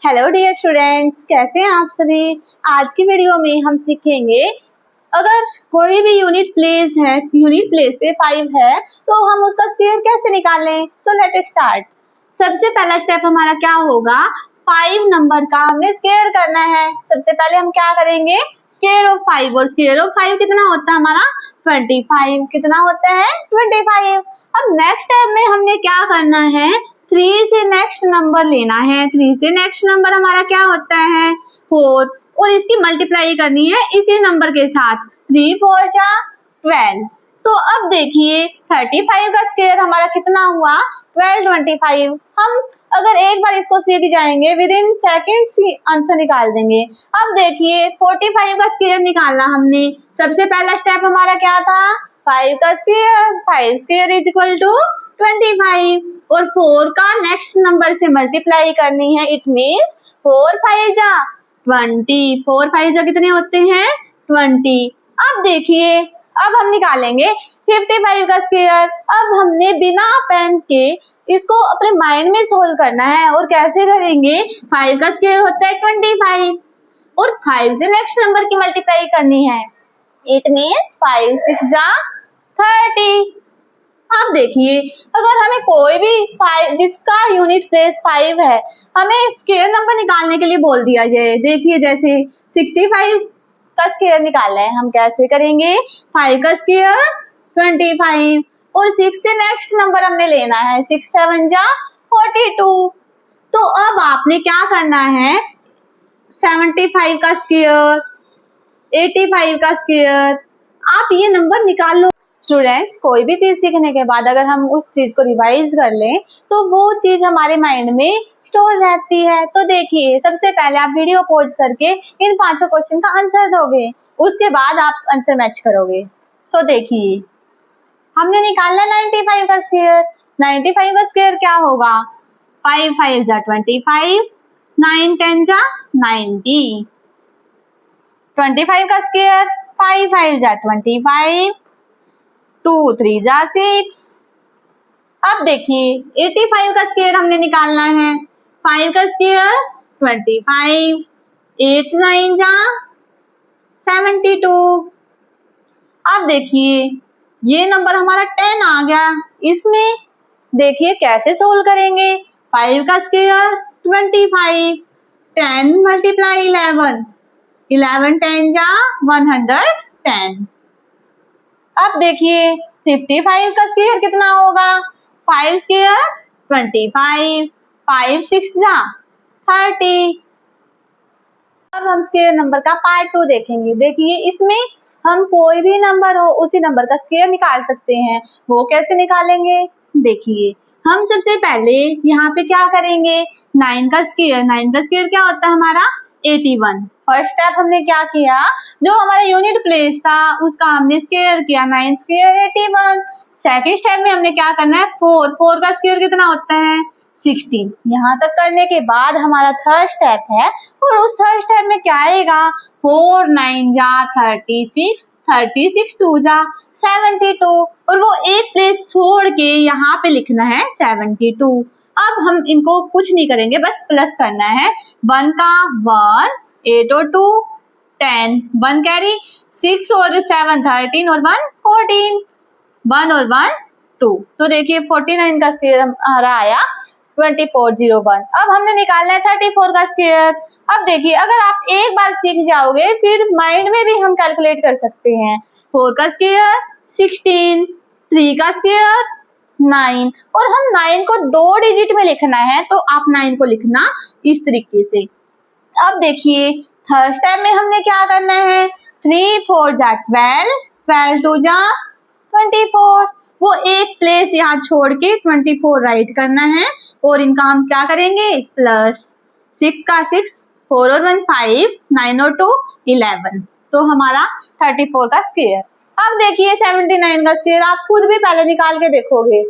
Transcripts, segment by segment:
Hello dear students, कैसे हैं आप सभी। आज की वीडियो में हम सीखेंगे अगर कोई भी यूनिट प्लेस है, यूनिट प्लेस पे 5 है तो हम उसका स्क्वायर कैसे निकालें। So let us start. सबसे पहला स्टेप हमारा क्या होगा, 5 नंबर का हमने स्क्वायर करना है। सबसे पहले हम क्या करेंगे, स्क्वायर ऑफ 5, और स्क्वायर ऑफ 5 कितना होता है हमारा 25। कितना होता है 25। अब नेक्स्ट स्टेप में हमने क्या करना है, 3 से नेक्स्ट नंबर लेना है। 3 से नेक्स्ट नंबर हमारा क्या होता है 4, और इसकी मल्टीप्लाई करनी है इसी नंबर के साथ। 3 4 जा 12। तो अब देखिए 35 का स्क्वायर हमारा कितना हुआ 1225। हम अगर एक बार इसको सीख जाएंगे विद इन सेकेंड्स आंसर निकाल देंगे। अब देखिए 45 का स्क्वायर निकालना हमने। सबसे पहला स्टेप हमारा क्या था, 5 का square, 5 square is equal to 25, और 4 का नेक्स्ट नंबर से मल्टीप्लाई करनी है। इट मीन्स 4 5 जा 20, 4 5 जा कितने होते हैं 20। अब देखिए अब हम निकालेंगे 55 का स्क्वायर। अब हमने बिना पेन के इसको अपने माइंड में सोल्व करना है, और कैसे करेंगे, 5 का स्क्वायर होता है 25, और 5 से नेक्स्ट नंबर की मल्टीप्लाई करनी है। इट मीन्स 5 6 जा 30। अब देखिए अगर हमें कोई भी 5 जिसका यूनिट प्लेस 5 है, हमें स्क्वायर नंबर निकालने के लिए बोल दिया जाए। देखिए जैसे 65 का स्क्वायर निकालना है, हम कैसे करेंगे, 5 का स्क्वायर 25, और 6 से नेक्स्ट नंबर हमने लेना है। 6 7 जा 42। तो अब आपने क्या करना है, 75 का स्क्वायर, 85 का स्क्वायर, आप ये नंबर निकाल लो। स्टूडेंट्स, कोई भी चीज सीखने के बाद अगर हम उस चीज को रिवाइज कर लें तो वो चीज हमारे माइंड में स्टोर रहती है। तो देखिए सबसे पहले आप वीडियो पॉज करके इन 5 क्वेश्चन का आंसर दोगे, उसके बाद आप आंसर मैच करोगे। सो देखिए हमने निकालना 95 का स्क्वायर। 95 का स्क्वायर क्या होगा, 5 5 जा 25, 9 10 जा 90। 25 का स्क्वायर 5 5 जा 25, 2 3 जा 6। अब देखिए 85 का स्क्वायर हमने निकालना है। 5 का स्क्वायर 25, 8 9 जा 72। अब देखिए ये नंबर हमारा 10 आ गया। इसमें देखिए कैसे सोल्व करेंगे, 5 का स्क्वायर 25, 10 मल्टीप्लाई 11, 11 10 जा 110। अब देखिए 55 का स्क्वायर कितना होगा, 5 स्क्वायर 25, 5 6 जा 30। अब हम स्क्वायर नंबर का पार्ट 2 देखेंगे। देखिए इसमें हम कोई भी नंबर हो उसी नंबर का स्क्वायर निकाल सकते हैं। वो कैसे निकालेंगे, देखिए हम सबसे पहले यहाँ पे क्या करेंगे, 9 का स्क्वायर। 9 का स्क्वायर क्या होता है हमारा 81। फर्स्ट स्टेप हमने क्या किया, जो हमारा यूनिट प्लेस था उसका हमने स्क्वायर किया, 9 स्क्वायर 81। सेकेंड स्टेप में हमने क्या करना है, 4 4 का स्क्वायर कितना होता है 16। यहाँ तक करने के बाद हमारा थर्ड स्टेप है, और उस थर्ड स्टेप में क्या आएगा, 4 9 जा 36, 36 2 जा 72, और वो एक प्लेस छोड़ के यहाँ पे लिखना है 72। अब हम इनको कुछ नहीं करेंगे, बस प्लस करना है। 1 का 1, 8 और 2 10, 1 कैरी, 6 और 7 13, और 1 14, 1 और 1 2। तो देखिए 49 का स्क्वायर हमारा आया 2401। अब हमने निकालना है 34 का स्क्वायर। अब देखिए अगर आप एक बार सीख जाओगे फिर माइंड में भी हम कैलकुलेट कर सकते हैं। 4 का स्क्वायर 16, 3 का स्क्वायर 9, और हम 9 को 2 डिजिट में लिखना है, तो आप 9 को लिखना इस तरीके से। अब देखिए थर्ड स्टेप में हमने क्या करना है, 3 4 जा 12, 12 2 जा 24, वो एक प्लेस यहाँ छोड़ के 24 राइट करना है, और इनका हम क्या करेंगे प्लस। 6 का 6, 4 और 1 5, 9 और 2 11। तो हमारा 34 का स्क्वायर। अब देखिए 79 का स्क्वायर आप खुद भी पहले निकाल के देखोगे।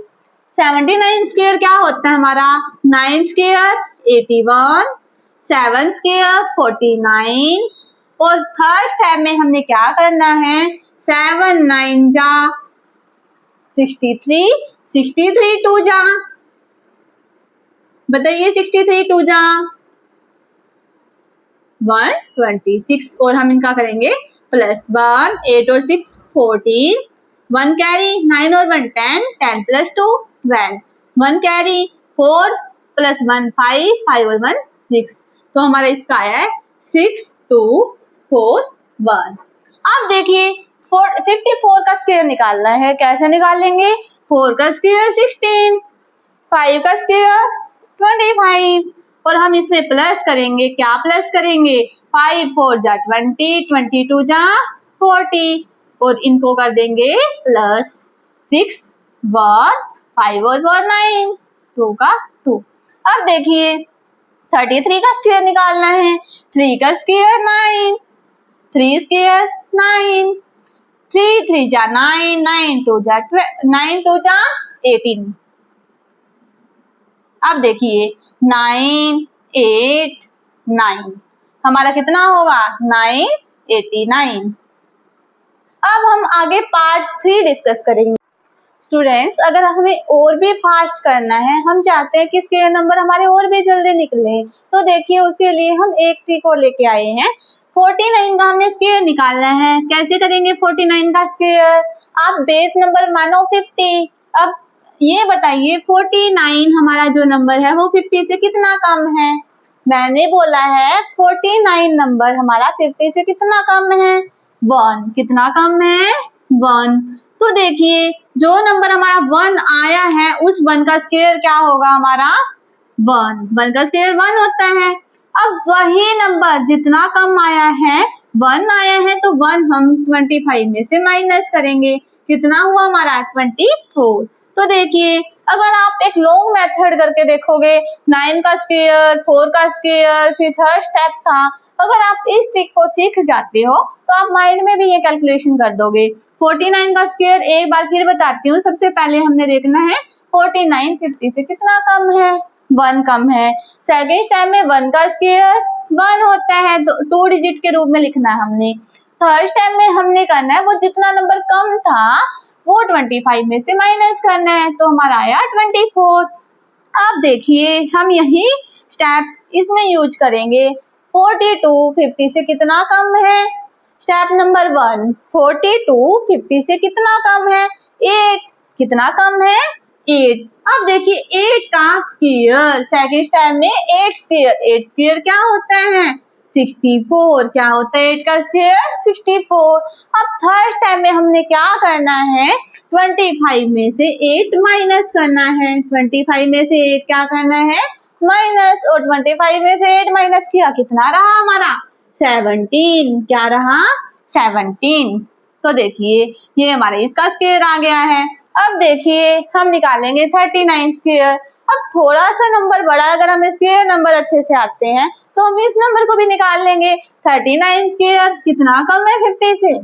79 स्क्वायर क्या होता है हमारा, 9 स्क्वायर 81, 7 स्क्वायर 49, और थर्ड स्टेप में हमने क्या करना है, 7 9 जा 63, 63 2 जा, बताइए 63 2 जा 126 और हम इनका करेंगे प्लस 1, 8 और 6 14, 1 कैरी 9 और 1 10, 10 प्लस 2 12, 1 कैरी 4 प्लस 1 5, 5 और 1 6, तो हमारा इसका आया है 6 2 4 1। अब देखिए 54 का स्क्वायर निकालना है, कैसे निकालेंगे? 4 का स्क्वायर 16, 5 का स्क्वायर 25 और हम इसमें प्लस करेंगे, क्या प्लस करेंगे? 5 4 जा 20, 22 जा 40 और इनको कर देंगे प्लस 6 1 5 और 4 9, 2 का 2। अब देखिए 33 का स्क्वायर निकालना है, 3 का स्क्वायर 9, 3 स्क्वायर 9, 3 3 जा 9, 9 2 जा 18। अब देखिए 9 8 9 हमारा कितना होगा? 989। अब हम आगे पार्ट 3 डिस्कस करेंगे। स्टूडेंट्स, अगर हमें और भी फास्ट करना है, हम चाहते हैं कि स्क्वायर नंबर हमारे और भी जल्दी निकले, तो देखिए उसके लिए हम एक ट्रिक को लेके आए हैं। 49 का हमने स्क्वायर निकालना है, कैसे करेंगे 49 का स्क्वायर? आप बेस नंबर मानो 50। अब ये बताइए 49 हमारा जो नंबर है वो 50 से कितना कम है? मैंने बोला है 49 नंबर हमारा 50 से कितना कम है? 1। कितना कम है? 1। तो देखिए जो नंबर हमारा 1 आया है उस 1 का स्क्वायर क्या होगा हमारा? 1। 1 का स्क्वायर 1 होता है। अब वही नंबर जितना कम आया है, 1 आया है, तो 1 हम 25 में से माइनस करेंगे, कितना हुआ हमारा? 24। तो देखिए अगर आप एक लॉन्ग मेथड करके देखोगे, 9 का स्क्वायर 4 का स्क्वायर फिर थर्ड स्टेप था, अगर आप इस ट्रिक को सीख जाते हो तो आप माइंड में भी ये कैलकुलेशन कर दोगे। 49 का स्क्वायर एक बार फिर बताती हूँ। सबसे पहले हमने देखना है 49 50 से कितना कम है? 1 कम है। सेकेंड स्टेप में 1 का स्क्वायर 1 होता है, 2 डिजिट के रूप में लिखना है हमने। थर्ड स्टेप में हमने करना है वो जितना नंबर कम था वो 25 में से माइनस करना है, तो हमारा आया 24। अब देखिए हम यही स्टेप इसमें यूज करेंगे। 42 50 से कितना कम है? स्टेप नंबर 1, 42 50 से कितना कम है? 8। कितना कम है? 8। अब देखिए 8 का स्क्वायर, सेकंड स्टेप में 8 स्क्वायर, 8 स्क्वायर क्या होता है? 64। क्या होता है 8 का स्क्वायर? 64। अब थर्ड स्टेप में हमने क्या करना है? 25 में से 8 माइनस करना है। 25 में से 8 क्या करना है? माइनस, और 25 में से 8 माइनस किया, कितना रहा हमारा? 17। क्या रहा? 17। तो देखिए ये हमारे इसका स्क्वायर आ गया है। अब देखिए हम निकालेंगे 39 स्क्वायर। अब थोड़ा सा नंबर बड़ा, अगर हमें स्क्वायर नंबर अच्छे से आते हैं तो हम इस नंबर को भी निकाल लेंगे। 39 स्क्वायर कितना कम है 50 से?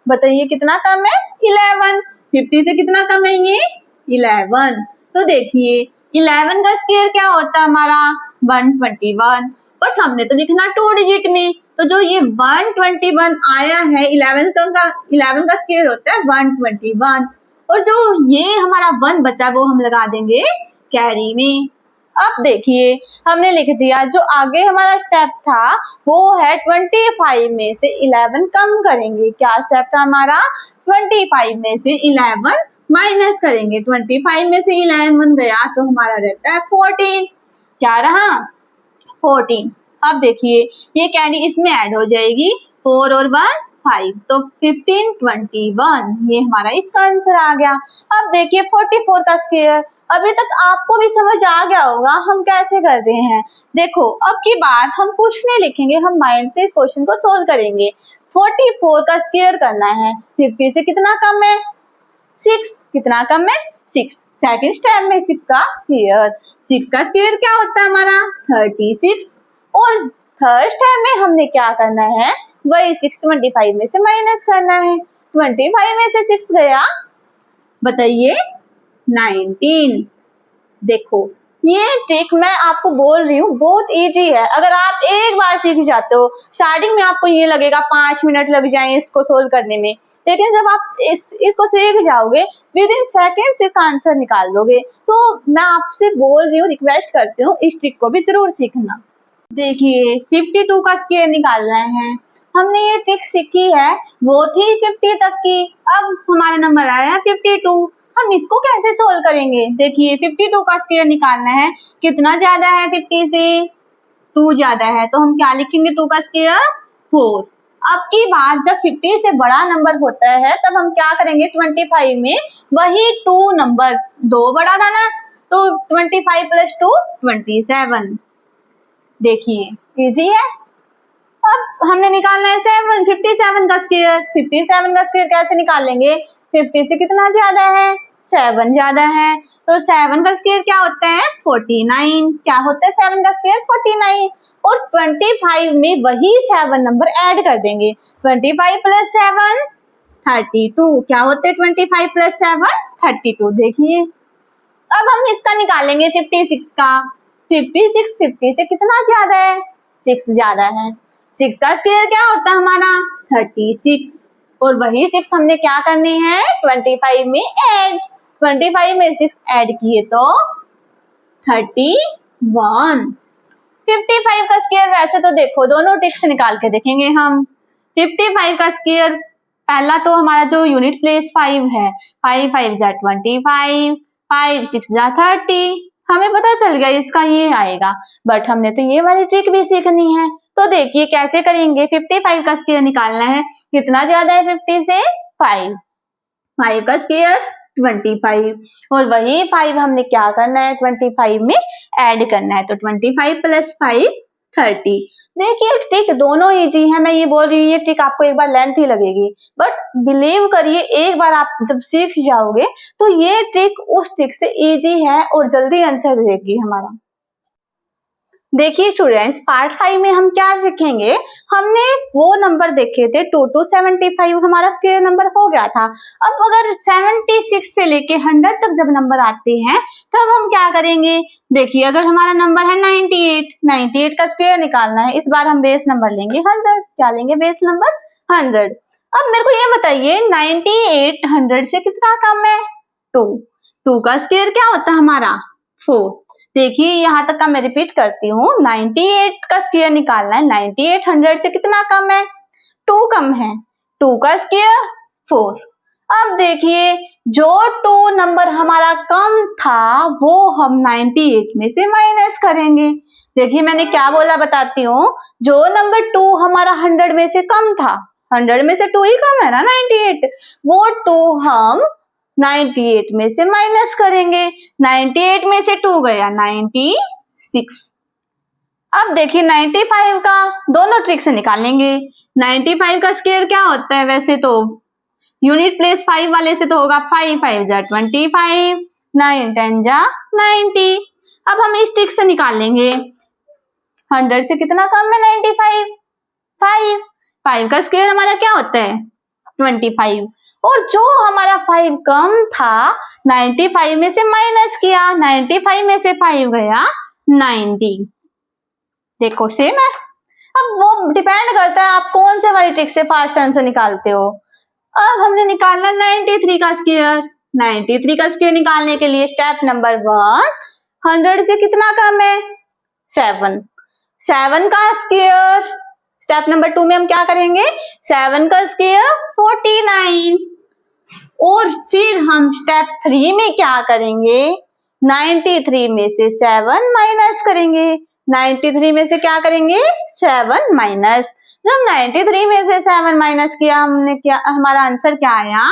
बताइए कितना कम है? 11। 50 से कितना कम है ये? 11। तो देखिए 11 का स्क्वायर क्या होता है हमारा? 121। बट हमने तो लिखना 2 डिजिट में, तो जो ये 121 आया है 11 का स्क्वायर होता है 121, और जो ये हमारा 1 बचा वो हम लगा देंगे कैरी में। अब देखिए हमने लिख दिया, जो आगे हमारा स्टेप था वो है 25 में से 11 कम करेंगे। क्या स्टेप था हमारा? 25 में से 11 माइनस करेंगे। 25 में से 11 गया तो हमारा रहता है 14। क्या रहा? 14। अब देखिए ये कैरी इसमें ऐड हो जाएगी, 4 और 1 5, तो 15 21, ये हमारा इसका आंसर आ गया। अब देखिए 44 का स्क्वायर, अभी तक आपको भी समझ आ गया होगा हम कैसे कर रहे हैं। देखो अब की बार हम कुछ नहीं लिखेंगे, हम माइंड से इस क्वेश्चन को सोल्व करेंगे। 44 का स्क्वायर करना है, 50 से कितना कम है? 6। कितना कम है? 6। सेकेंड स्टेप में 6 का स्क्वायर, 6 का स्क्वायर क्या होता है हमारा? 36। और थर्ड स्टेप में हमने क्या करना है? वही 6 25 में से माइनस करना है। 25 में से 6 गया, बताइए 19। देखो ये ट्रिक मैं आपको बोल रही हूँ बहुत इजी है, अगर आप एक बार सीख जाते हो। स्टार्टिंग में आपको ये लगेगा 5 मिनट लग जाए इसको सोल्व करने में, लेकिन जब आप इसको सीख जाओगे विद इन सेकेंड्स इसका आंसर निकाल दोगे। तो मैं आपसे बोल रही हूँ, रिक्वेस्ट करती हूँ इस ट्रिक को भी जरूर सीखना। देखिए 52 का स्क्वायर निकालना है। हमने ये ट्रिक सीखी है वो थी 50 तक की। अब हमारा नंबर आया है 52। हम इसको कैसे सोल्व करेंगे? देखिए 52 का स्क्वायर निकालना है। कितना ज्यादा है 50 से? 2 ज्यादा है, तो हम क्या लिखेंगे 2 का स्क्वायर 4। अब की बात जब 50 से बड़ा नंबर होता है तब हम क्या करेंगे 25 में वही 2 नंबर, 2 बड़ा था ना, तो 25 + 2 27। देखिए इजी है। अब हमने निकालना है 7, 57 का स्क्वायर। 57 का स्क्वायर कैसे निकालेंगे? 50 से कितना ज्यादा है? 7 ज्यादा है, तो 7 का स्क्वायर क्या होता है? 49। क्या होता है 7 का स्क्वायर? 49। और 25 में वही 7 नंबर ऐड कर देंगे। 25 + 7 32। क्या होते हैं 25 + 7 32। देखिए अब हम इसका निकालेंगे 56 का। 56 50 से कितना ज्यादा है? 6 ज्यादा है। 6 का स्क्वायर क्या होता है हमारा? 36। और वही 6 हमने क्या करने हैं 25 में ऐड। 25 में 6 ऐड किए तो 31। 55 का स्क्वायर वैसे तो देखो दोनों ट्रिक से निकाल के देखेंगे हम। 55 का स्क्वायर पहला तो हमारा जो यूनिट प्लेस 5 है, 5 5 जा 25, 5 6 जा 30। हमें पता चल गया इसका ये आएगा, बट हमने तो ये वाली ट्रिक भी सीखनी है। तो देखिए कैसे करेंगे। 55 का स्क्वायर निकालना है। कितना ज्यादा है 50 से? 5। 5 का स्क्वायर 25। और वही 5 हमने क्या करना है 25 में ऐड करना है, तो 25 + 5 30। देखिए ट्रिक दोनों इजी है। मैं ये बोल रही हूँ ये ट्रिक आपको एक बार लेंथ ही लगेगी, बट बिलीव करिए एक बार आप जब सीख जाओगे तो ये ट्रिक उस ट्रिक से इजी है और जल्दी आंसर देगी हमारा। देखिए स्टूडेंट्स पार्ट 5 में हम क्या सीखेंगे। हमने वो नंबर देखे थे 2 to 75 हमारा स्क्वायर नंबर हो गया था। अब अगर 76 से लेके 100 तक जब नंबर आते हैं तब हम क्या करेंगे। देखिए अगर हमारा नंबर है 98 का स्क्वायर निकालना है। इस बार हम बेस नंबर लेंगे 100। क्या लेंगे? Base number 100। अब मेरे को ये बताइए 98 100 से कितना कम है? 2 का स्क्वायर क्या होता है हमारा? 4। देखिए यहाँ तक का मैं रिपीट करती हूँ। 98 का स्क्वायर निकालना है। 98 100 से कितना कम है? 2 कम है। 2 का स्क्वायर 4। अब देखिए जो 2 नंबर हमारा कम था वो हम 98 में से माइनस करेंगे। देखिए मैंने क्या बोला बताती हूँ। जो नंबर 2 हमारा 100 में से कम था, 100 में से 2 ही कम है ना 98, वो 2 हम 98 में से माइनस करेंगे। 98 में से 2 गया 96। अब देखिए 95 का दोनों ट्रिक से निकालेंगे। 95 का स्क्वायर क्या होता है? वैसे तो यूनिट प्लेस 5 वाले से तो होगा 5 5 जा 25, 9 10 जा 90। अब हम इस ट्रिक से निकालेंगे 100 से कितना कम है 95? 5। 5 का स्क्वायर हमारा क्या होता है? 25। और जो हमारा 5 कम था 95 में से माइनस किया। 95 में से 5 गया 90। देखो सेम है। अब वो डिपेंड करता है आप कौन से वाली ट्रिक से फास्ट आंसर निकालते हो। अब हमने निकालना 93 का स्क्वायर। 93 का स्क्वायर निकालने के लिए स्टेप नंबर 1 100 से कितना कम है? 7। 7 का स्क्वायर स्टेप नंबर 2 में हम क्या करेंगे 7 का स्क्वायर 49। और फिर हम स्टेप 3 में क्या करेंगे 93 में से 7 माइनस करेंगे। 93 में से क्या करेंगे 7 माइनस। जब 93 में से 7 माइनस किया हमने क्या हमारा आंसर क्या आया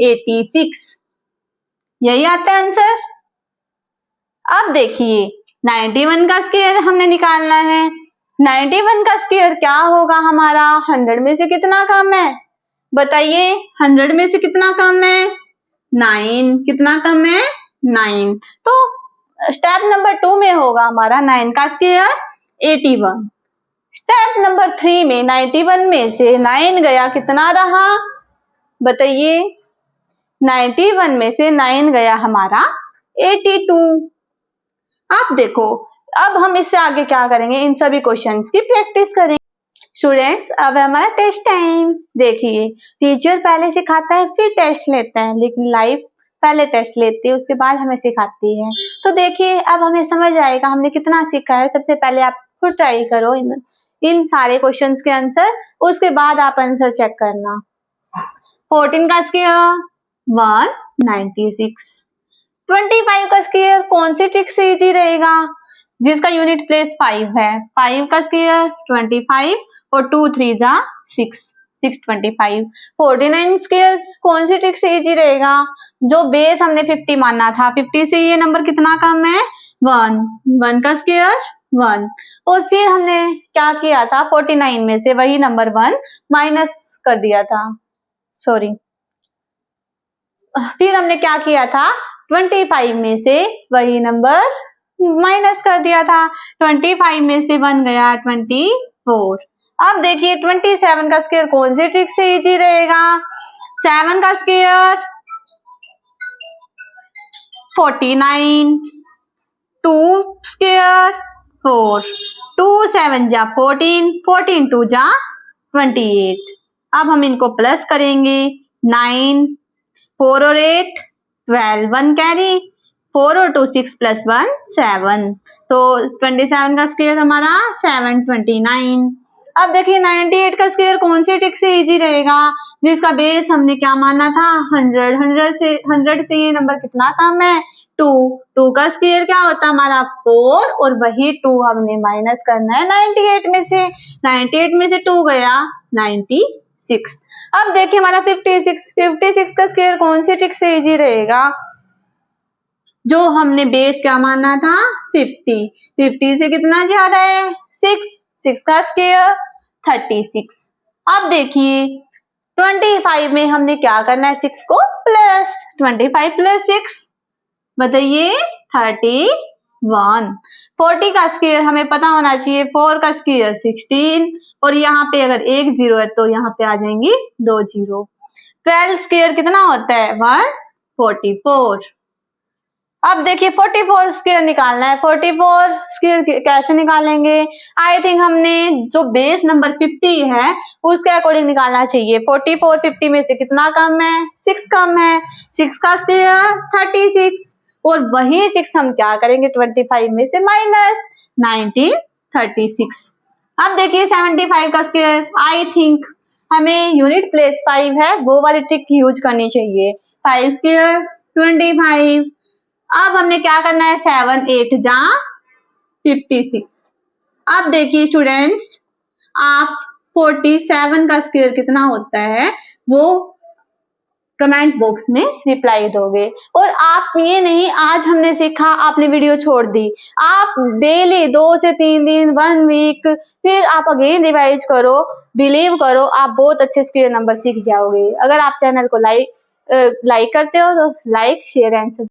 86। यही आता है आंसर। अब देखिए 91 का स्क्वायर हमने निकालना है। 91 का स्क्वायर क्या होगा हमारा 100 में से कितना कम है? बताइए 100 में से कितना कम है? 9। कितना कम है? 9। तो स्टेप नंबर 2 में होगा हमारा 9 का स्क्वायर 81। स्टेप नंबर 3 में 91 में से 9 गया कितना रहा? बताइए 91 में से 9 गया हमारा 82। आप देखो अब हम इससे आगे क्या करेंगे इन सभी क्वेश्चंस की प्रैक्टिस करेंगे। स्टूडेंट्स अब हमारा टेस्ट टाइम। देखिए टीचर पहले सिखाता है फिर टेस्ट लेता है, लेकिन लाइव पहले टेस्ट लेती है उसके बाद हमें सिखाती है। तो देखिए अब हमें समझ आएगा हमने कितना सीखा है। सबसे पहले आप खुद ट्राई करो इन सारे क्वेश्चंस के आंसर, उसके बाद आप आंसर चेक करना। 14 का स्क्वायर 196। 25 का स्क्वायर कौन सी ट्रिक से इजी रहेगा, जिसका यूनिट प्लेस 5 है। 5 का स्क्वायर 25 और 2 3 जा 6, 625। 49 स्क्वायर कौन सी ट्रिक से इजी रहेगा, जो बेस हमने 50 माना था, 50 से ये नंबर कितना कम है 1, 1 का स्क्वायर 1। और फिर हमने क्या किया था, 49 में से वही नंबर 1 माइनस कर दिया था, सॉरी, फिर हमने क्या किया था, 25 में से वही नंबर माइनस कर दिया था। 25 में से 1 गया 24। अब देखिए 27 का स्क्वायर कौन सी ट्रिक से इजी रहेगा, 7 का स्क्वायर 49, 2 स्क्वायर 4, 2 7 जा 14, 14 2 जा 28। अब हम इनको प्लस करेंगे, 9 4 और 8 12, 1 कैरी, 4 और 2 6 प्लस 1 7, तो 27 का स्क्वायर हमारा 729। अब देखिए 98 का स्क्वायर कौन सी ट्रिक से इजी रहेगा, जिसका बेस हमने क्या माना था 100 से ये नंबर कितना कम है 2, 2 का स्क्वायर क्या होता है हमारा 4, और वही 2 हमने माइनस करना है 98 में से, 98 में से 2 गया 96। अब देखिए हमारा 56 का स्क्वायर कौन सी ट्रिक से इजी रहेगा, जो हमने बेस क्या माना था 50 से कितना ज्यादा है 6 का स्क्वायर 36। अब देखिए 25 में हमने क्या करना है 6 को प्लस, 25 प्लस 6 बताइए 31। 40 का स्क्वायर हमें पता होना चाहिए, 4 का स्क्वायर 16, और यहाँ पे अगर एक 0 है तो यहाँ पे आ जाएंगी 2 0। 12 स्क्वायर कितना होता है 144। अब देखिए 44 स्क्वायर निकालना है, 44 स्क्वायर कैसे निकालेंगे, आई थिंक हमने जो बेस नंबर 50 है उसके अकॉर्डिंग निकालना चाहिए। 44 50 में से कितना कम है 6 कम है, 6 का स्क्वायर 36, और वही 6 हम क्या करेंगे 25 में से माइनस 1936। अब देखिए 75 का स्क्वायर, आई थिंक हमें यूनिट प्लेस 5 है वो वाली ट्रिक यूज करनी चाहिए। 5 स्क्वायर 25। अब हमने क्या करना है 7 8 जा 56। अब देखिए स्टूडेंट्स, आप 47 का स्क्वायर कितना होता है वो कमेंट बॉक्स में रिप्लाई दोगे। और आप ये नहीं आज हमने सीखा आपने वीडियो छोड़ दी, आप डेली 2 से 3 दिन 1 वीक फिर आप अगेन रिवाइज करो, बिलीव करो आप बहुत अच्छे स्क्वायर नंबर सीख जाओगे। अगर आप चैनल को लाइक करते हो तो लाइक शेयर एंड